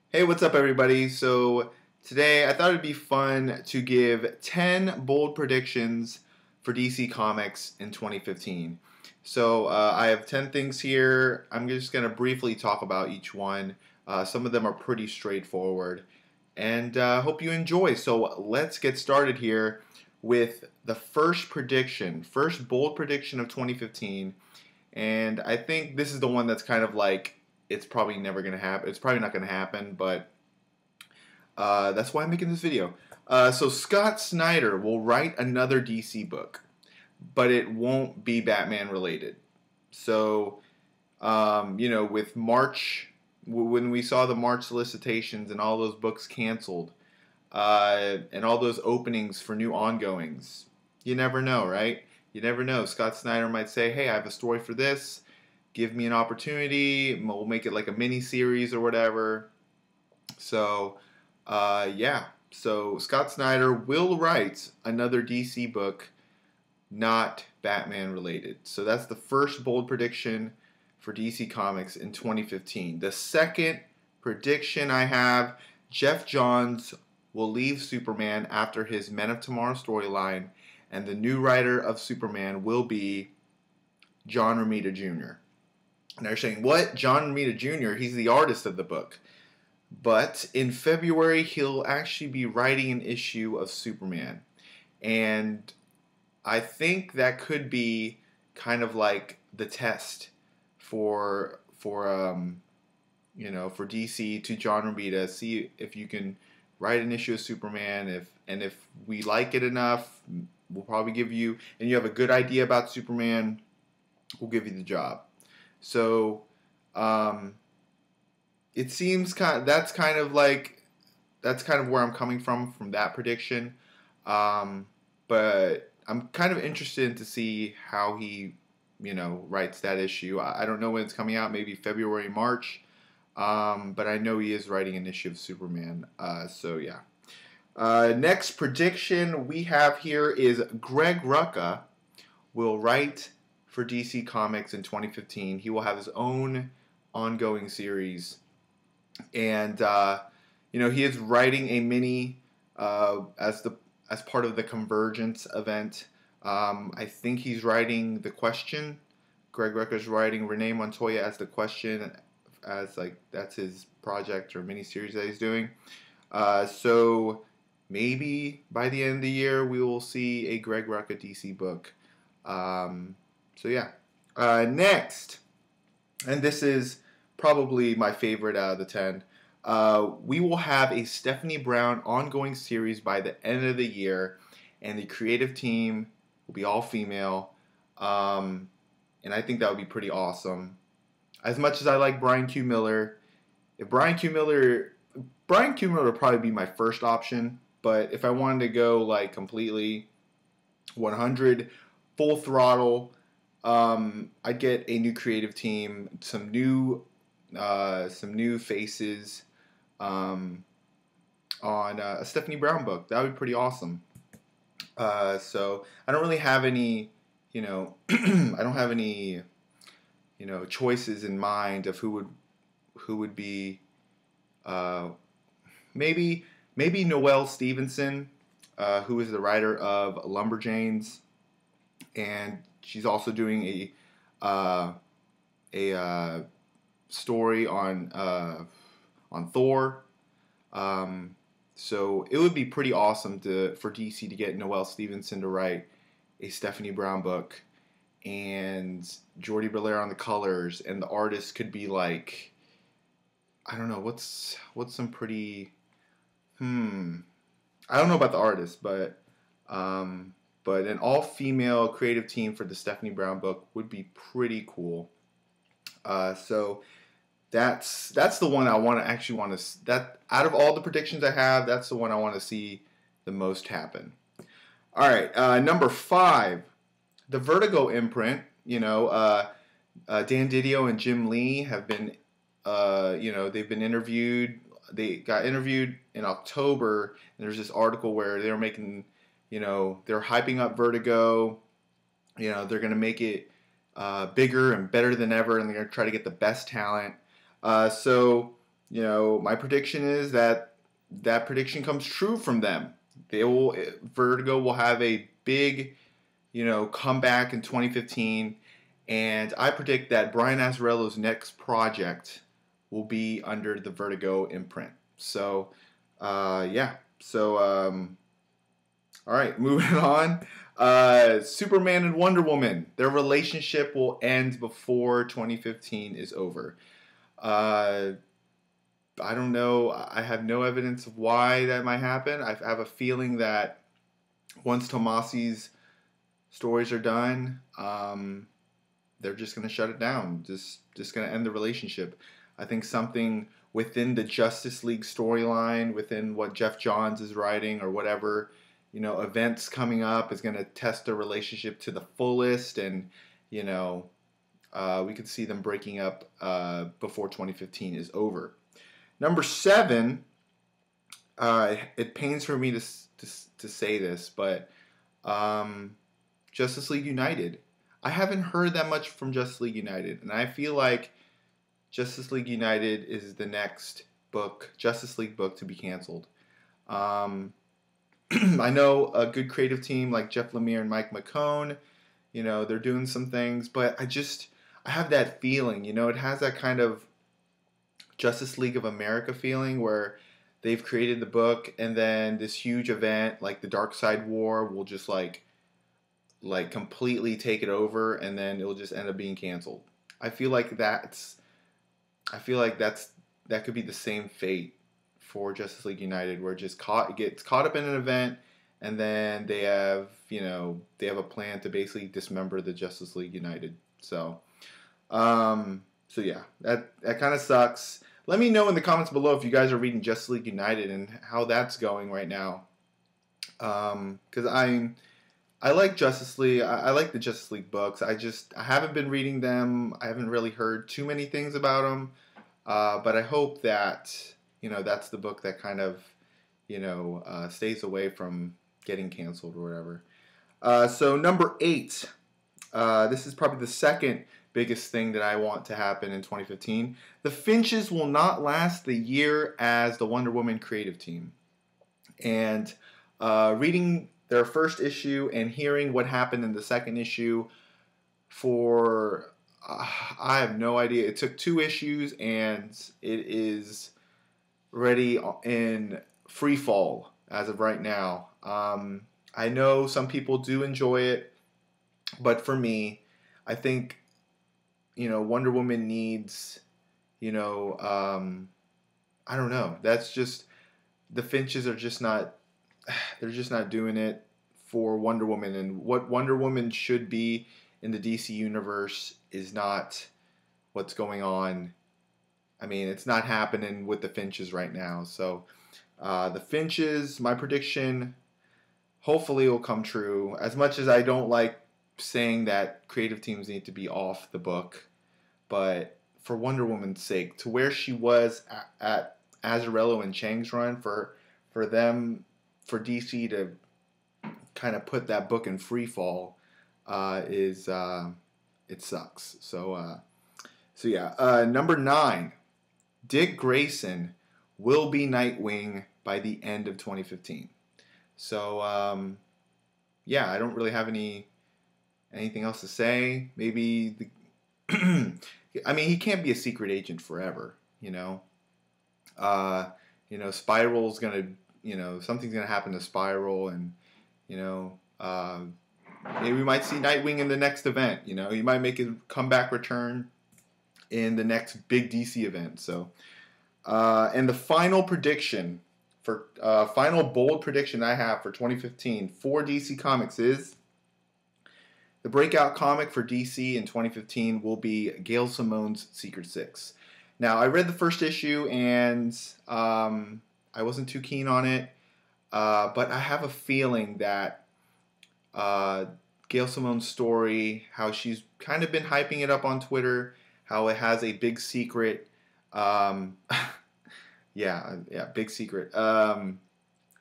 Hey, what's up, everybody? So, today I thought it'd be fun to give 10 bold predictions for DC Comics in 2015. So, I have 10 things here. I'm just going to briefly talk about each one. Some of them are pretty straightforward, and hope you enjoy. So, let's get started here with the first prediction, first bold prediction of 2015. And I think this is the one that's kind of like it's probably never going to happen. It's probably not going to happen, but that's why I'm making this video. So Scott Snyder will write another DC book, but it won't be Batman related. So, with March, when we saw the March solicitations and all those books canceled, and all those openings for new ongoings, you never know, right? You never know. Scott Snyder might say, hey, I have a story for this. Give me an opportunity. We'll make it like a mini series or whatever. So, yeah. So Scott Snyder will write another DC book, not Batman related. So that's the first bold prediction for DC Comics in 2015. The second prediction I have, Jeff Johns will leave Superman after his Men of Tomorrow storyline, and the new writer of Superman will be John Romita Jr. And they're saying, what? John Romita Jr., he's the artist of the book. But in February, he'll actually be writing an issue of Superman. And I think that could be kind of like the test for DC to John Romita. See if you can write an issue of Superman. If we like it enough, we'll probably give you, and you have a good idea about Superman, we'll give you the job. So, it seems that's kind of where I'm coming from that prediction. But I'm kind of interested to see how he, writes that issue. I don't know when it's coming out, maybe February, March. But I know he is writing an issue of Superman. So yeah. Next prediction we have here is Greg Rucka will write for DC Comics in 2015. He will have his own ongoing series, and he is writing a mini as part of the Convergence event. I think he's writing The Question. Greg Rucka's writing Renee Montoya as The Question, as that's his project or mini series that he's doing. So maybe by the end of the year we will see a Greg Rucka DC book. So yeah. Next, and this is probably my favorite out of the 10, we will have a Stephanie Brown ongoing series by the end of the year, and the creative team will be all female, and I think that would be pretty awesome. As much as I like Brian Q. Miller, Brian Q. Miller would probably be my first option, but if I wanted to go like completely 100 full throttle, I'd get a new creative team, some new faces, on a Stephanie Brown book. That would be pretty awesome. So I don't really have any, I don't have any, choices in mind of who would be, maybe Noelle Stevenson, who is the writer of Lumberjanes, and she's also doing a story on Thor. So it would be pretty awesome for DC to get Noelle Stevenson to write a Stephanie Brown book, and Jordi Belair on the colors, and the artist could be like, I don't know, what's some pretty, I don't know about the artist, but an all-female creative team for the Stephanie Brown book would be pretty cool. So that's the one I want to that out of all the predictions I have, that's the one I want to see the most happen. All right, number 5, the Vertigo imprint. Dan Didio and Jim Lee have been, they've been interviewed. They got interviewed in October, and there's this article where they're making, they're hyping up Vertigo. They're going to make it bigger and better than ever, and they're going to try to get the best talent. So my prediction is that that prediction comes true from them. Vertigo will have a big, comeback in 2015, and I predict that Brian Azzarello's next project will be under the Vertigo imprint. So, yeah. So, all right, moving on. Superman and Wonder Woman. Their relationship will end before 2015 is over. Uh, I don't know. I have no evidence of why that might happen. I have a feeling that once Tomasi's stories are done, they're just going to shut it down. Just going to end the relationship. I think something within the Justice League storyline, within what Jeff Johns is writing or whatever, events coming up is going to test their relationship to the fullest, and we could see them breaking up before 2015 is over. Number 7, it pains for me to say this, but Justice League United. I haven't heard that much from Justice League United, and I feel like Justice League United is the next Justice League book to be canceled. I know a good creative team like Jeff Lemire and Mike McCone, they're doing some things, but I have that feeling, it has that kind of Justice League of America feeling where they've created the book and then this huge event like the Dark Side War will just like completely take it over, and then it'll just end up being canceled. I feel like that could be the same fate for Justice League United, where it just gets caught up in an event, and then they have a plan to basically dismember the Justice League United. So yeah, that kind of sucks. Let me know in the comments below if you guys are reading Justice League United and how that's going right now. Because I like Justice League. I like the Justice League books. I haven't been reading them. I haven't really heard too many things about them. But I hope that that's the book that kind of stays away from getting canceled or whatever. So number 8. This is probably the second biggest thing that I want to happen in 2015. The Finches will not last the year as the Wonder Woman creative team. And reading their first issue and hearing what happened in the second issue I have no idea. It took 2 issues and it is ready in free fall as of right now. I know some people do enjoy it, but for me, I think Wonder Woman needs I don't know. That's just the Finches are just not they're just not doing it for Wonder Woman, and what Wonder Woman should be in the DC universe is not what's going on. I mean, it's not happening with the Finches right now. So the Finches, my prediction, hopefully will come true. As much as I don't like saying that creative teams need to be off the book, but for Wonder Woman's sake, to where she was at Azzarello and Chang's run, for DC to kind of put that book in free fall it sucks. So yeah. Number 9, Dick Grayson will be Nightwing by the end of 2015. So yeah, I don't really have anything else to say. Maybe I mean, he can't be a secret agent forever. Spiral's gonna something's gonna happen to Spiral, and maybe we might see Nightwing in the next event. He might make a comeback return in the next big DC event. So, and the final prediction final bold prediction I have for 2015 for DC Comics is the breakout comic for DC in 2015 will be Gail Simone's Secret Six. Now, I read the first issue and I wasn't too keen on it, but I have a feeling that Gail Simone's story, how she's kind of been hyping it up on Twitter, how it has a big secret. Yeah, big secret.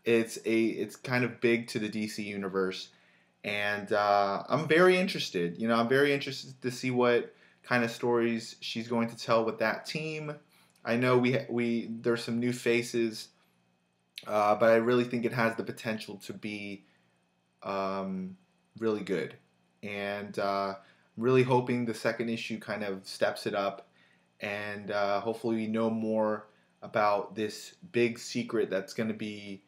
It's kind of big to the DC universe, and I'm very interested. I'm very interested to see what kind of stories she's going to tell with that team. I know there's some new faces, but I really think it has the potential to be really good. And really hoping the second issue kind of steps it up, and hopefully we know more about this big secret that's going to be,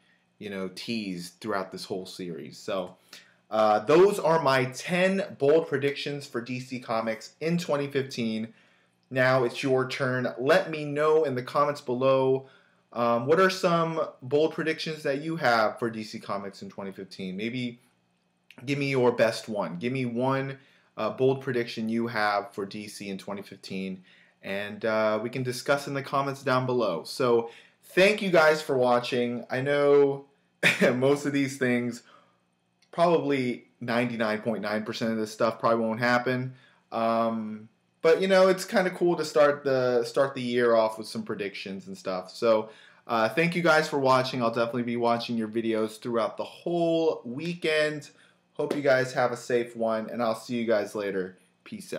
teased throughout this whole series. So those are my 10 bold predictions for DC Comics in 2015. Now it's your turn. Let me know in the comments below, what are some bold predictions that you have for DC Comics in 2015? Maybe give me your best one. Give me one bold prediction you have for DC in 2015, and we can discuss in the comments down below. So thank you guys for watching. I know most of these things, probably 99.9% of this stuff probably won't happen. But it's kind of cool to start the year off with some predictions and stuff. So thank you guys for watching. I'll definitely be watching your videos throughout the whole weekend. Hope you guys have a safe one, and I'll see you guys later. Peace out.